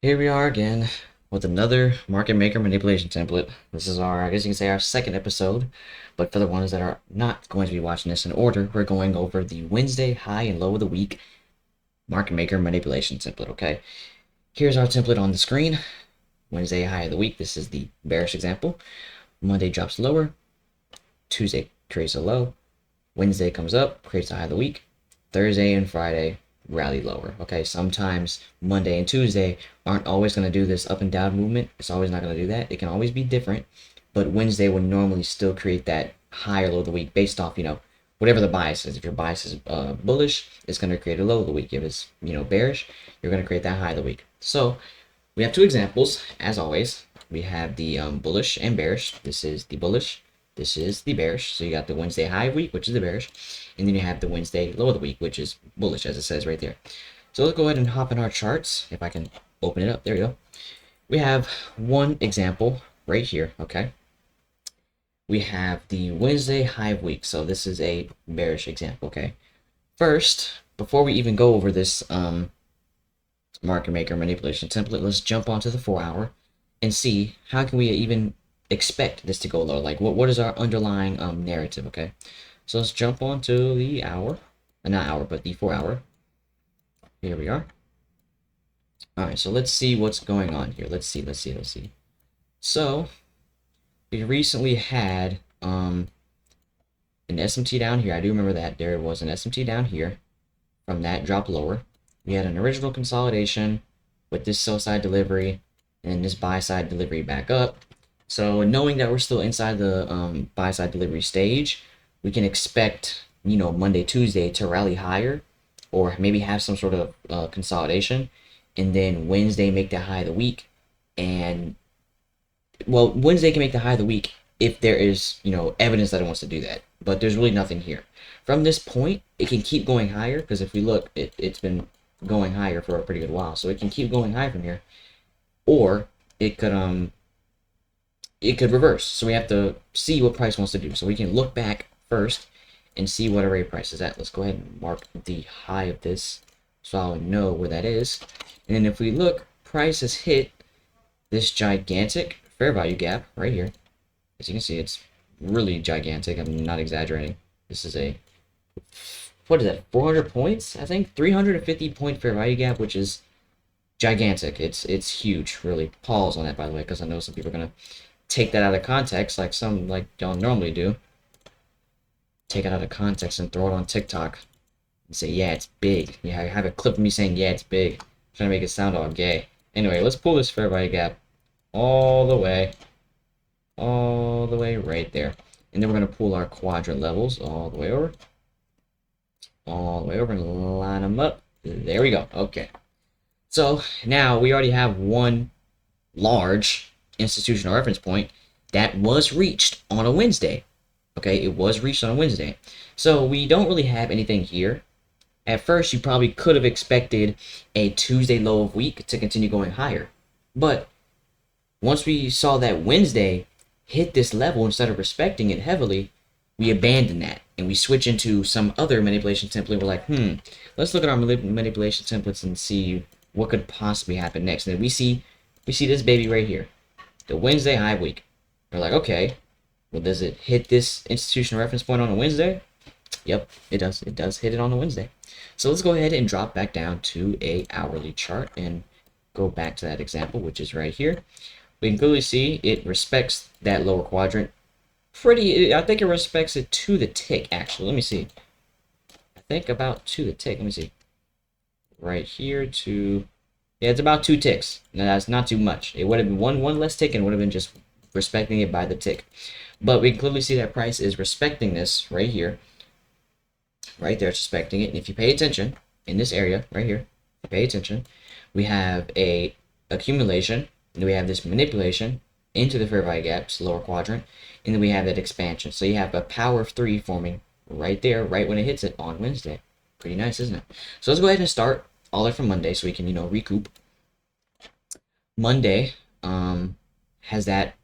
Here we are again with another market maker manipulation template. This is our, I guess you can say, our second episode. But for the ones that are not going to be watching this in order, we're going over the Wednesday high and low of the week market maker manipulation template, okay? Here's our template on the screen. Wednesday high of the week, this is the bearish example. Monday drops lower. Tuesday creates a low. Wednesday comes up, creates a high of the week. Thursday and Friday rally lower. Okay, sometimes Monday and Tuesday aren't always going to do this up and down movement. It's always not going to do that. It can always be different, but Wednesday would normally still create that high or low of the week based off, whatever the bias is. If your bias is bullish, it's going to create a low of the week. If it's, bearish, you're going to create that high of the week. So we have two examples, as always. We have the bullish and bearish. This is the bullish. This is the bearish. So you got the Wednesday high of week, which is the bearish. And then you have the Wednesday low of the week, which is bullish, as it says right there. So let's go ahead and hop in our charts. If I can open it up. There you go. We have one example right here, okay? We have the Wednesday high of week. So this is a bearish example, okay? First, before we even go over this market maker manipulation template, let's jump onto the 4-hour and see how can we even expect this to go low. Like what is our underlying narrative, okay? So let's jump on to the hour, not hour, but the 4-hour. Here we are. All right, so let's see what's going on here. Let's see. So we recently had an SMT down here. I do remember that there was an SMT down here. From that drop lower, we had an original consolidation with this sell side delivery and this buy side delivery back up. So knowing that we're still inside the buy side delivery stage, we can expect, Monday, Tuesday to rally higher or maybe have some sort of consolidation. And then Wednesday make the high of the week. And, well, Wednesday can make the high of the week if there is, evidence that it wants to do that. But there's really nothing here. From this point, it can keep going higher because if we look, it's been going higher for a pretty good while. So it can keep going high from here. Or it could reverse. So we have to see what price wants to do. So we can look back first and see what array price is at. Let's go ahead and mark the high of this so I'll know where that is. And then if we look, price has hit this gigantic fair value gap right here. As you can see, it's really gigantic. I'm not exaggerating. This is what is that, 400 points? I think 350 point fair value gap, which is gigantic. It's huge. Really pause on that, by the way, because I know some people are gonna take that out of context, like y'all normally do. Take it out of context and throw it on TikTok and say, yeah, it's big. Yeah, I have a clip of me saying, yeah, it's big. I'm trying to make it sound all gay. Anyway, let's pull this fair value gap all the way right there. And then we're going to pull our quadrant levels all the way over. And line them up. There we go. Okay. So now we already have one large institutional reference point that was reached on a Wednesday. Okay, it was reached on a Wednesday. So we don't really have anything here. At first, you probably could have expected a Tuesday low of week to continue going higher. But once we saw that Wednesday hit this level instead of respecting it heavily, we abandoned that and we switch into some other manipulation template. We're like, let's look at our manipulation templates and see what could possibly happen next. And then we see this baby right here, the Wednesday high week. We're like, okay, well, does it hit this institutional reference point on a Wednesday? Yep, it does. It does hit it on a Wednesday. So let's go ahead and drop back down to a hourly chart and go back to that example, which is right here. We can clearly see it respects that lower quadrant I think it respects it to the tick, actually. Let me see. I think about to the tick. Let me see. Right here to... Yeah, it's about 2 ticks. Now, that's not too much. It would have been one less tick and would have been just respecting it by the tick. But we can clearly see that price is respecting this right here. Right there, it's respecting it. And if you pay attention, in this area, right here, if you pay attention, we have a accumulation, and we have this manipulation into the fair value gaps, lower quadrant, and then we have that expansion. So you have a power of 3 forming right there, right when it hits it on Wednesday. Pretty nice, isn't it? So let's go ahead and start all the way from Monday so we can, recoup. Monday has that,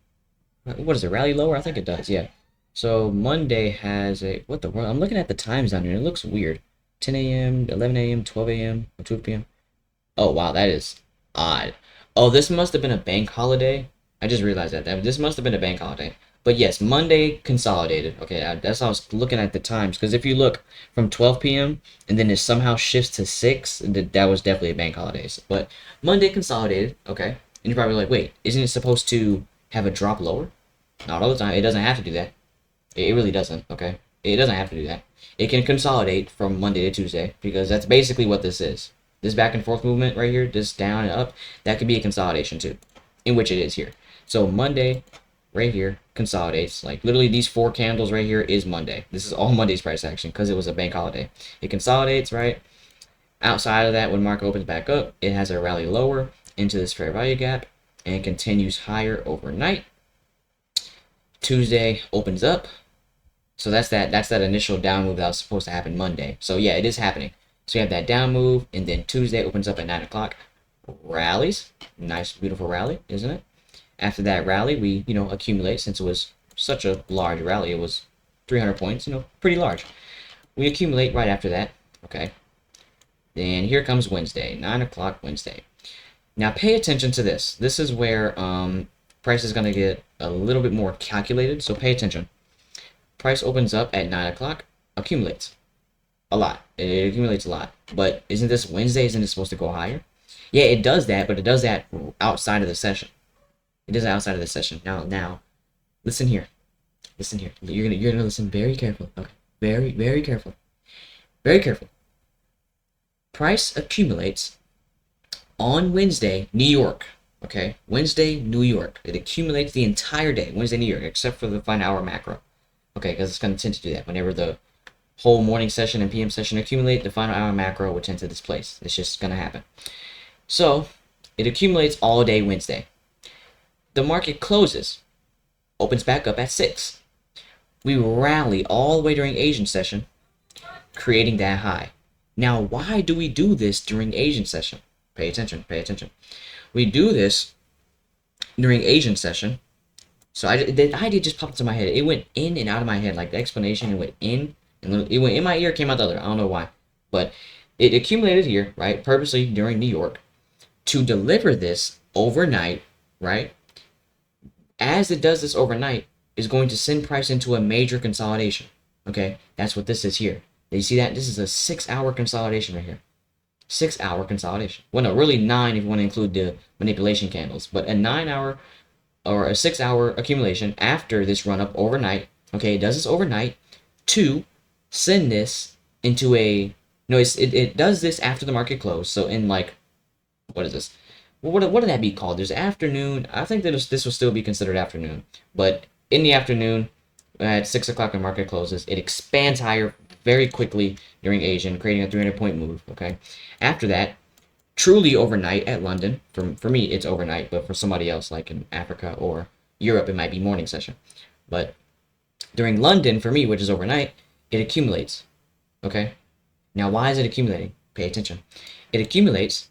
what is it, rally lower? I think it does, yeah. So Monday has a, what the world? I'm looking at the times down here. It looks weird. 10 a.m., 11 a.m., 12 a.m., or 2 p.m. Oh, wow, that is odd. Oh, this must have been a bank holiday. I just realized that. This must have been a bank holiday. But yes, Monday consolidated. Okay, that's how I was looking at the times. Because if you look from 12 p.m. and then it somehow shifts to 6, that was definitely a bank holiday. But Monday consolidated. Okay. And you're probably like, wait, isn't it supposed to have a drop lower? Not all the time. It doesn't have to do that. It really doesn't. Okay. It doesn't have to do that. It can consolidate from Monday to Tuesday because that's basically what this is. This back and forth movement right here, this down and up, that could be a consolidation too, in which it is here. So Monday, right here, consolidates. Like literally these 4 candles right here is Monday. This is all Monday's price action because it was a bank holiday. It consolidates, right? Outside of that, when market opens back up, it has a rally lower into this fair value gap and continues higher overnight. Tuesday opens up. So that's that initial down move that was supposed to happen Monday. So yeah, it is happening. So you have that down move, and then Tuesday opens up at 9 o'clock. Rallies. Nice, beautiful rally, isn't it? After that rally, we, accumulate. Since it was such a large rally, it was 300 points, pretty large. We accumulate right after that, okay? Then here comes Wednesday, 9 o'clock Wednesday. Now pay attention to this. This is where price is going to get a little bit more calculated, so pay attention. Price opens up at 9 o'clock, accumulates a lot. It accumulates a lot. But isn't this Wednesday? Isn't it supposed to go higher? Yeah, it does that, but it does that outside of the session. It does it outside of the session. Now, listen here. Listen here. You're gonna listen very carefully. Okay, very, very careful. Very careful. Price accumulates on Wednesday, New York. Okay, Wednesday, New York. It accumulates the entire day, Wednesday, New York, except for the final hour macro. Okay, because it's going to tend to do that. Whenever the whole morning session and PM session accumulate, the final hour macro will tend to displace. It's just going to happen. So, it accumulates all day Wednesday. The market closes, opens back up at 6. We rally all the way during Asian session, creating that high. Now, why do we do this during Asian session? Pay attention, pay attention. We do this during Asian session. So the idea just popped into my head. It went in and out of my head, like the explanation. It went in, and it went in my ear, came out the other. I don't know why, but it accumulated here, right? Purposely during New York to deliver this overnight, right? As it does this overnight, is going to send price into a major consolidation. Okay, that's what this is here. You see that? This is a 6-hour consolidation right here. 6-hour consolidation. Well, no, really 9 if you want to include the manipulation candles, but a 9-hour or a 6-hour accumulation after this run up overnight. Okay, it does this overnight to send this into a it does this after the market close. So in like, what is this? What would that be called? There's afternoon. I think that this will still be considered afternoon, but in the afternoon at 6 o'clock when market closes, it expands higher very quickly during Asian, creating a 300-point move. Okay, after that, truly overnight at London. For me, it's overnight, but for somebody else, like in Africa or Europe, it might be morning session. But during London, for me, which is overnight, it accumulates. Okay? Now, why is it accumulating? Pay attention. It accumulates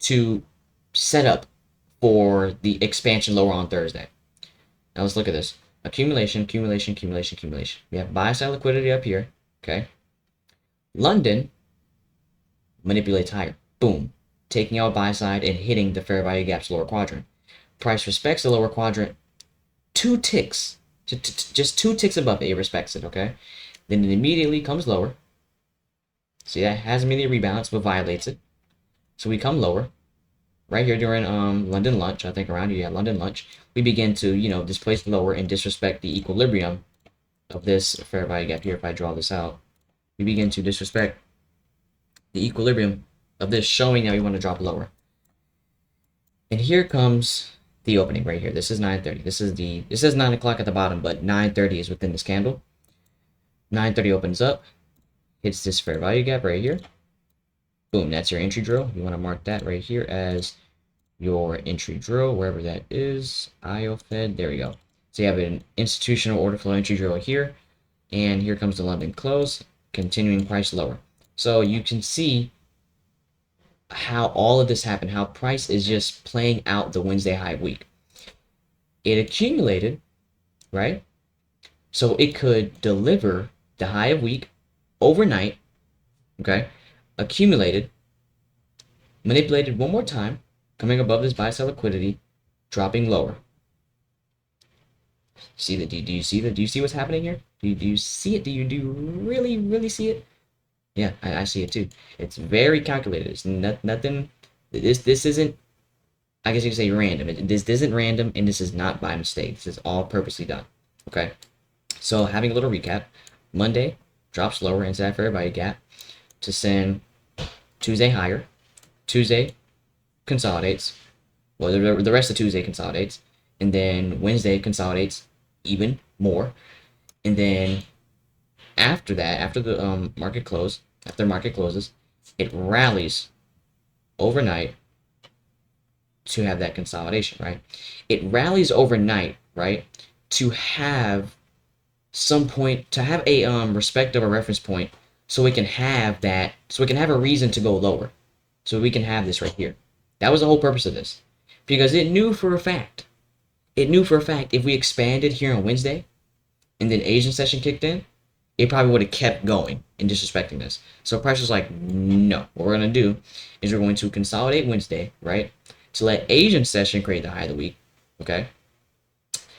to set up for the expansion lower on Thursday. Now, let's look at this. Accumulation, accumulation, accumulation, accumulation. We have buy side liquidity up here. Okay? London manipulates higher. Boom. Taking out buy side and hitting the fair value gap's lower quadrant. Price respects the lower quadrant 2 ticks. Just 2 ticks above it, it respects it, okay? Then it immediately comes lower. See, that has immediately rebalance, but violates it. So we come lower. Right here during London lunch, I think around here, yeah, London lunch, we begin to, displace lower and disrespect the equilibrium of this fair value gap here. If I draw this out, we begin to disrespect the equilibrium of this, showing that we want to drop lower. And here comes the opening right here. This is 9:30. This is 9 o'clock at the bottom, but 9:30 is within this candle. 9:30 opens up, hits this fair value gap right here. Boom, that's your entry drill. You want to mark that right here as your entry drill, wherever that is. IOFED, there we go. So you have an institutional order flow entry drill here, and here comes the London close, continuing price lower. So you can see how all of this happened, how price is just playing out the Wednesday high week. It accumulated, right? So it could deliver the high of week overnight, okay? Accumulated, manipulated one more time, coming above this buy sell liquidity, dropping lower. See that? Do you see that? Do you see what's happening here? Do you see it? Do you really see it? Yeah, I see it too. It's very calculated. It's nothing. This isn't. I guess you could say random. This isn't random, and this is not by mistake. This is all purposely done. Okay. So having a little recap. Monday drops lower into that fair value gap to send Tuesday higher. Tuesday consolidates. Well, the rest of Tuesday consolidates, and then Wednesday consolidates even more, and then after that, after the market closes, it rallies overnight to have that consolidation, right? It rallies overnight, right, to have some point, to have a respect of a reference point, so we can have that, so we can have a reason to go lower, so we can have this right here. That was the whole purpose of this, because it knew for a fact if we expanded here on Wednesday, and then Asian session kicked in, it probably would have kept going and disrespecting this. So price was like, no. What we're going to do is we're going to consolidate Wednesday, right? To let Asian session create the high of the week, okay?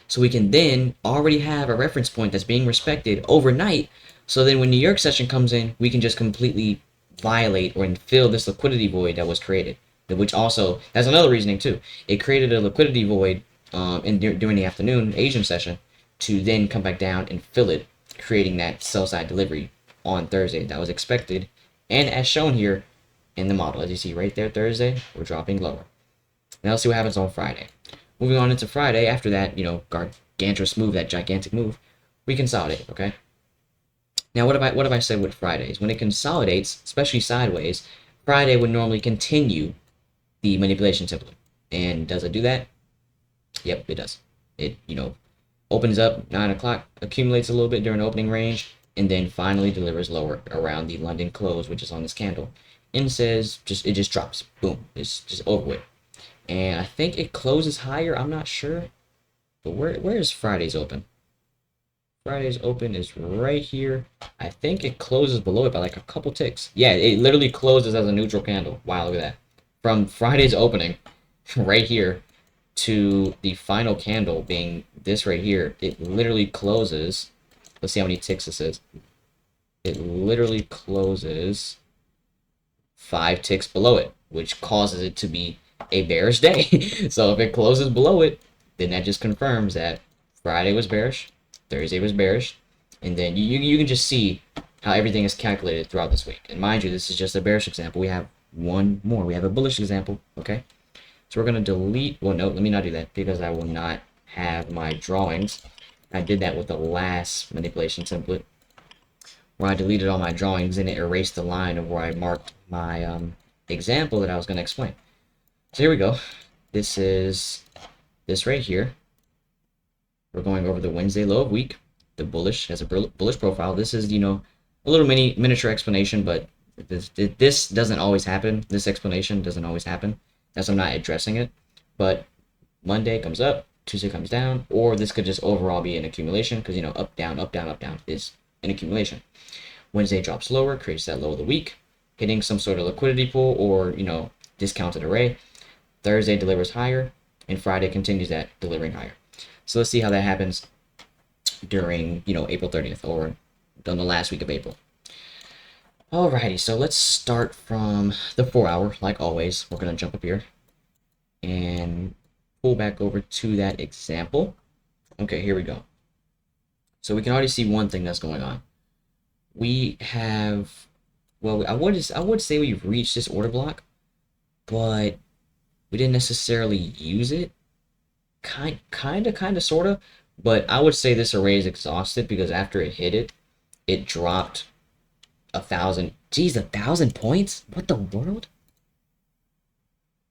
So we can then already have a reference point that's being respected overnight. So then when New York session comes in, we can just completely violate or fill this liquidity void that was created. Which also, that's another reasoning too. It created a liquidity void during the afternoon Asian session to then come back down and fill it, creating that sell side delivery on Thursday that was expected, and as shown here in the model. As you see right there, Thursday, we're dropping lower. Now let's see what happens on Friday. Moving on into Friday, after that, gargantuous move, that gigantic move, we consolidate, okay? Now what have I said with Fridays? When it consolidates, especially sideways, Friday would normally continue the manipulation template. And does it do that? Yep, it does. It, opens up 9 o'clock, accumulates a little bit during the opening range, and then finally delivers lower around the London close, which is on this candle, and says it just drops. Boom. It's just over with. And I think it closes higher. I'm not sure. But where is Friday's open? Friday's open is right here. I think it closes below it by like a couple ticks. Yeah, it literally closes as a neutral candle. Wow, look at that. From Friday's opening, right here, to the final candle being this right here, it literally closes. Let's see how many ticks this is. It literally closes 5 ticks below it, which causes it to be a bearish day. So if it closes below it, then that just confirms that Friday was bearish, Thursday was bearish, and then you can just see how everything is calculated throughout this week. And mind you, this is just a bearish example. We have one more. We have a bullish example, okay? So we're going to delete, well, no, let me not do that because I will not have my drawings. I did that with the last manipulation template where I deleted all my drawings and it erased the line of where I marked my example that I was going to explain. So here we go. This is this right here. We're going over the Wednesday low of week. The bullish has a bullish profile. This is, a little miniature explanation, but this doesn't always happen. This explanation doesn't always happen. As I'm not addressing it, but Monday comes up, Tuesday comes down, or this could just overall be an accumulation because, up, down, up, down, up, down is an accumulation. Wednesday drops lower, creates that low of the week, hitting some sort of liquidity pool or, discounted array. Thursday delivers higher, and Friday continues that, delivering higher. So let's see how that happens during, April 30th or on the last week of April. Alrighty, so let's start from the 4 hour, like always. We're going to jump up here and pull back over to that example. Okay, here we go. So we can already see one thing that's going on. We have, well, I would say we've reached this order block, but we didn't necessarily use it. Kind of, sort of. But I would say this array is exhausted because after it hit it, it dropped 1,000. Geez, 1,000 points? What the world?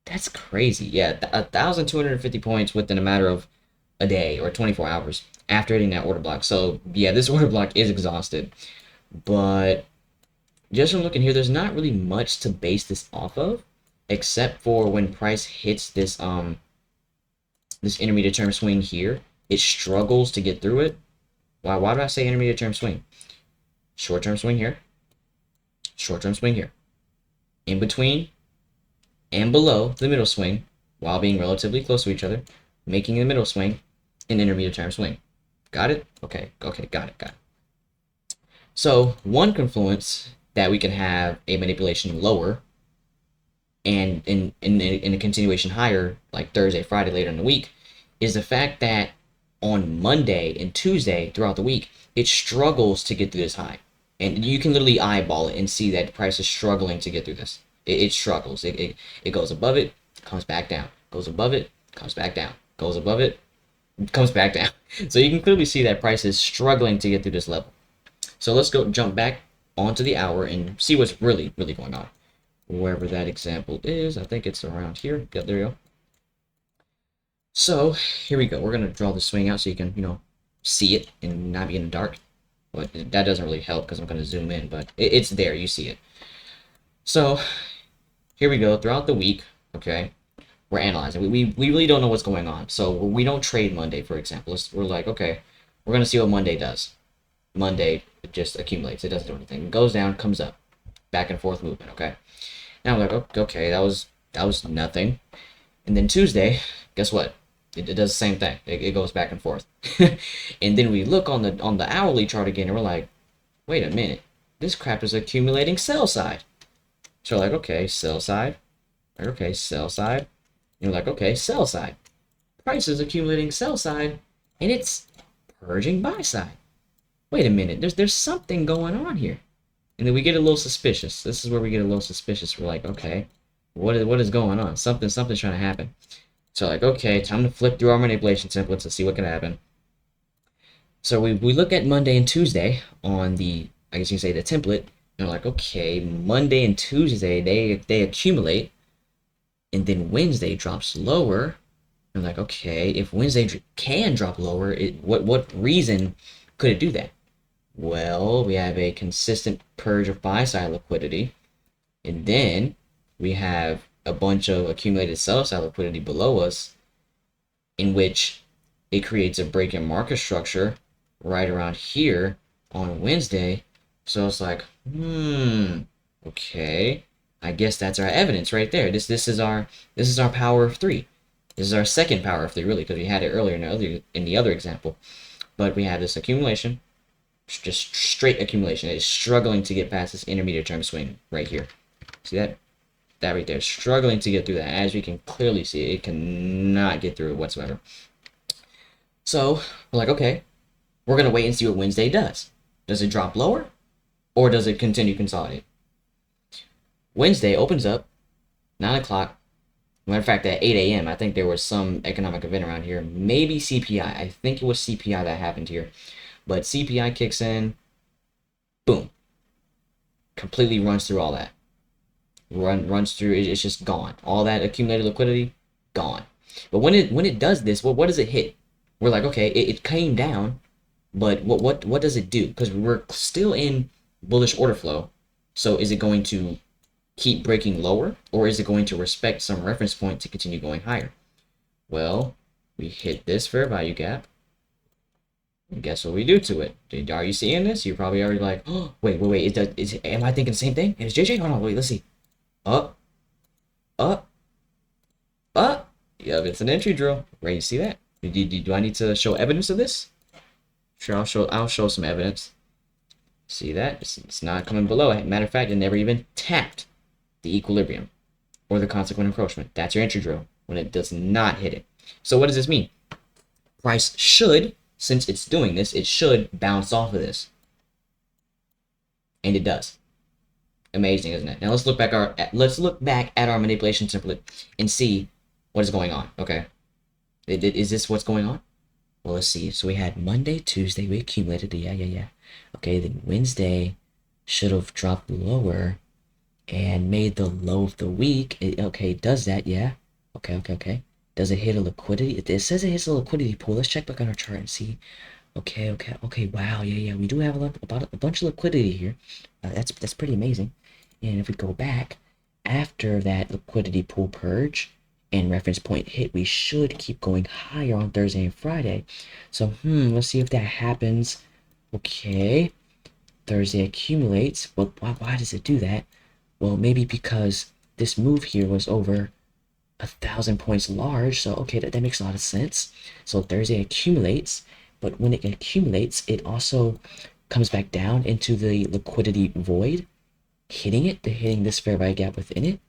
That's crazy. Yeah, 1,250 points within a matter of a day or 24 hours after hitting that order block. So yeah, this order block is exhausted. But just from looking here, there's not really much to base this off of, except for when price hits this this intermediate term swing here, it struggles to get through it. Why do I say intermediate term swing? Short term swing here. Short term swing here. In between and below the middle swing, while being relatively close to each other, making the middle swing an intermediate term swing. Got it? Okay, got it. So one confluence that we can have a manipulation lower and in a continuation higher, like Thursday, Friday, later in the week, is the fact that on Monday and Tuesday throughout the week, it struggles to get through this high. And you can literally eyeball it and see that the price is struggling to get through this. It struggles. It goes above it, comes back down. Goes above it, comes back down. Goes above it, comes back down. So you can clearly see that price is struggling to get through this level. So let's go jump back onto the hour and see what's really going on. Wherever that example is, I think it's around here. Yep, there you go. So here we go. We're gonna draw the swing out so you can, see it and not be in the dark. But that doesn't really help because I'm gonna zoom in, but it's there. You see it. So here we go. Throughout the week, okay, we're analyzing. We really don't know what's going on. So we don't trade Monday, for example. We're like, okay, we're gonna see what Monday does. Monday it just accumulates. It doesn't do anything. It goes down, comes up, back and forth movement. Okay. Now I'm like, okay, that was nothing. And then Tuesday, guess what? It does the same thing. It goes back and forth. And then we look on the hourly chart again, and we're like, wait a minute, this crap is accumulating sell side. So we're like, okay, sell side. Okay, sell side. And we're like, okay, sell side. Price is accumulating sell side, and it's purging buy side. Wait a minute, there's something going on here. And then we get a little suspicious. This is where we get a little suspicious. We're like, okay, what is going on? Something's trying to happen. So like, okay, time to flip through our manipulation templates and see what can happen. So we look at Monday and Tuesday on the, I guess you can say the template, and we're like, okay, Monday and Tuesday, they accumulate, and then Wednesday drops lower. And like, okay, if Wednesday can drop lower, what reason could it do that? Well, we have a consistent purge of buy side liquidity, and then we have a bunch of accumulated sell side liquidity below us, in which it creates a break in market structure right around here on Wednesday. So it's like, okay, I guess that's our evidence right there. This is our power of three. This is our second power of three, really, because we had it earlier in the other example. But we have this accumulation, just straight accumulation. It's struggling to get past this intermediate term swing right here. See that? That right there, struggling to get through that. As we can clearly see, it cannot get through it whatsoever. So we're like, okay, we're gonna wait and see what Wednesday does. Does it drop lower, or does it continue consolidate? Wednesday opens up 9 o'clock. Matter of fact, at 8 a.m., I think there was some economic event around here. Maybe CPI. I think it was CPI that happened here. But CPI kicks in, boom, completely runs through all that. Runs through, it's just gone. All that accumulated liquidity, gone. But when it does this, what does it hit? We're like, okay, it came down, but what does it do? Because we're still in bullish order flow. So is it going to keep breaking lower, or is it going to respect some reference point to continue going higher? Well, we hit this fair value gap. And guess what we do to it? Are you seeing this? You're probably already like, oh, wait. Am I thinking the same thing? Is JJ? Hold on, wait, let's see. Up. Yep, it's an entry drill. Right, you see that? Do I need to show evidence of this? Sure, I'll show some evidence. See that? It's not coming below. Matter of fact, it never even tapped the equilibrium or the consequent encroachment. That's your entry drill when it does not hit it. So what does this mean? Price should, since it's doing this, it should bounce off of this. And it does. Amazing, isn't it? Now let's look back at our manipulation template and see what is going on. Okay, is this what's going on? Well, let's see. So we had Monday, Tuesday, we accumulated. Yeah. Okay, then Wednesday should have dropped lower and made the low of the week. Okay, does that? Yeah. Okay. Does it hit a liquidity? It says it hits a liquidity pool. Let's check back on our chart and see. Okay. Wow. Yeah. We do have a bunch of liquidity here. That's pretty amazing. And if we go back after that liquidity pool purge and reference point hit, we should keep going higher on Thursday and Friday. So let's see if that happens. Okay, Thursday accumulates. Well, why does it do that? Well, maybe because this move here was over 1,000 points large. So okay, that makes a lot of sense. So Thursday accumulates, but when it accumulates, it also comes back down into the liquidity void, hitting this fair value gap within it,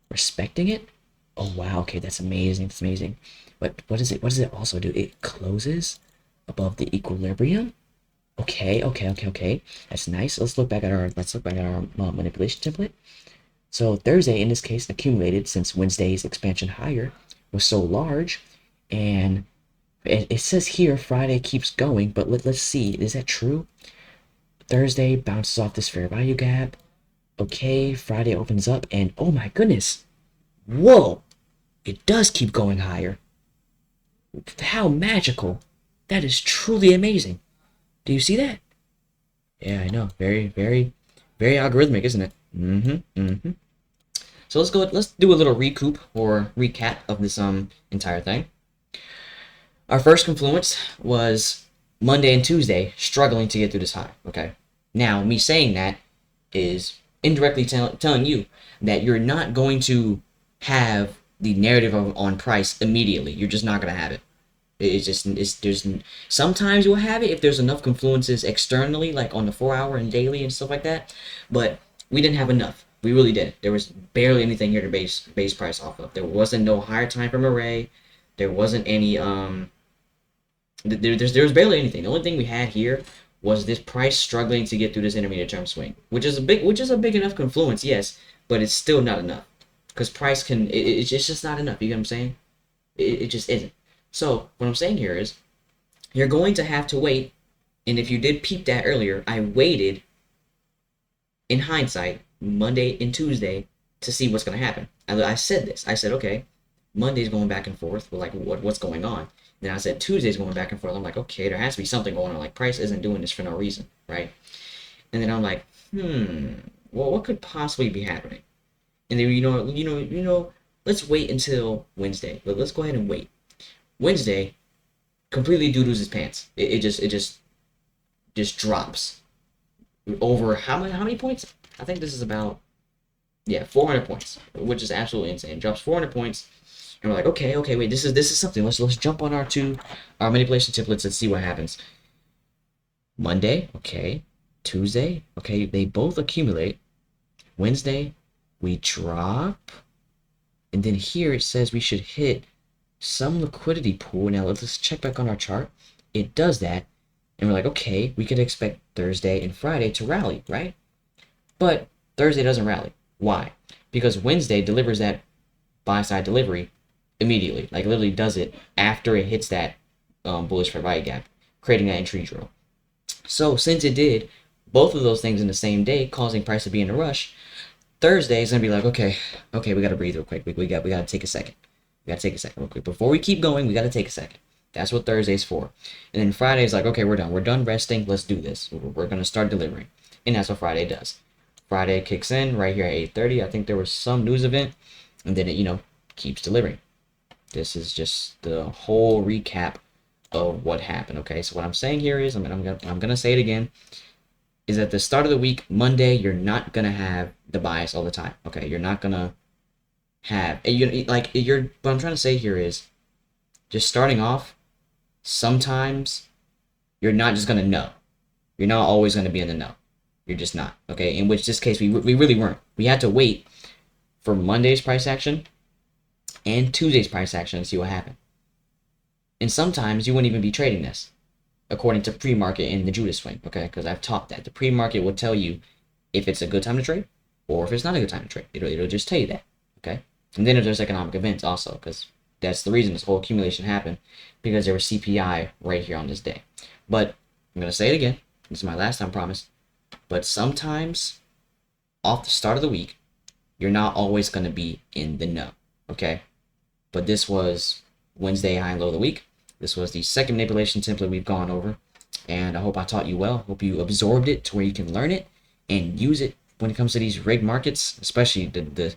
respecting it. Oh wow, okay, that's amazing. That's amazing. But what does it also do? It closes above the equilibrium. Okay, okay. That's nice. Let's look back at our manipulation template. So Thursday, in this case, accumulated since Wednesday's expansion higher was so large, and it says here Friday keeps going, but let's see, is that true? Thursday bounces off this fair value gap. Okay, Friday opens up, and oh my goodness, whoa, it does keep going higher. How magical! That is truly amazing. Do you see that? Yeah, I know. Very, very, very algorithmic, isn't it? So let's do a little recoup or recap of this entire thing. Our first confluence was Monday and Tuesday struggling to get through this high. Okay. Now, me saying that is indirectly telling you that you're not going to have the narrative on price immediately. You're just not going to have it. There's sometimes you'll have it if there's enough confluences externally, like on the 4-hour and daily and stuff like that. But we didn't have enough. We really didn't. There was barely anything here to base price off of. There wasn't no higher time frame array. There wasn't any there was barely anything. The only thing we had here was this price struggling to get through this intermediate term swing, which is a big enough confluence, yes, but it's still not enough because price it's just not enough. You get what I'm saying? It just isn't. So what I'm saying here is you're going to have to wait. And if you did peep that earlier, I waited in hindsight Monday and Tuesday to see what's going to happen. I said this. I said, okay, Monday's going back and forth. We're like, what's going on? Then I said Tuesday's going back and forth. I'm like, okay, there has to be something going on. Like price isn't doing this for no reason, right? And then I'm like, well, what could possibly be happening? And then let's wait until Wednesday. But let's go ahead and wait. Wednesday completely doo-doos his pants. It just drops over how many points? I think this is about 400 points, which is absolutely insane. It drops 400 points, and we're like, okay, wait, this is something. Let's jump on our manipulation templates and see what happens. Monday, okay. Tuesday, okay. They both accumulate. Wednesday, we drop, and then here it says we should hit some liquidity pool. Now let's check back on our chart. It does that, and we're like, okay, we could expect Thursday and Friday to rally, right? But Thursday doesn't rally. Why? Because Wednesday delivers that buy side delivery immediately, like literally does it after it hits that bullish fair value gap, creating that entry drill. So since it did both of those things in the same day, causing price to be in a rush, Thursday is gonna be like, okay, we gotta breathe real quick. We gotta take a second. We gotta take a second real quick. Before we keep going, we gotta take a second. That's what Thursday's for. And then Friday's like, okay, we're done. We're done resting. Let's do this. We're gonna start delivering. And that's what Friday does. Friday kicks in right here at 8:30. I think there was some news event, and then it keeps delivering. This is just the whole recap of what happened. Okay, so what I'm saying here is, I'm gonna say it again, is at the start of the week, Monday, you're not gonna have the bias all the time. Okay, you're not gonna have what I'm trying to say here is, just starting off, sometimes you're not just gonna know. You're not always gonna be in the know. You're just not. Okay, in which this case we really weren't. We had to wait for Monday's price action and Tuesday's price action to see what happened. And sometimes you wouldn't even be trading this, according to pre-market in the Judas swing. Okay, because I've taught that the pre-market will tell you if it's a good time to trade or if it's not a good time to trade. It'll just tell you that. Okay, and then if there's economic events also, because that's the reason this whole accumulation happened, because there was CPI right here on this day. But I'm gonna say it again. This is my last time, promise. But sometimes, off the start of the week, you're not always going to be in the know, okay? But this was Wednesday high and low of the week. This was the second manipulation template we've gone over, and I hope I taught you well. Hope you absorbed it to where you can learn it and use it when it comes to these rig markets, especially the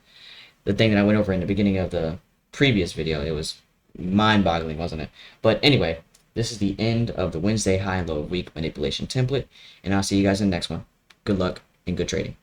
thing that I went over in the beginning of the previous video. It was mind-boggling, wasn't it? But anyway, this is the end of the Wednesday high and low of week manipulation template, and I'll see you guys in the next one. Good luck and good trading.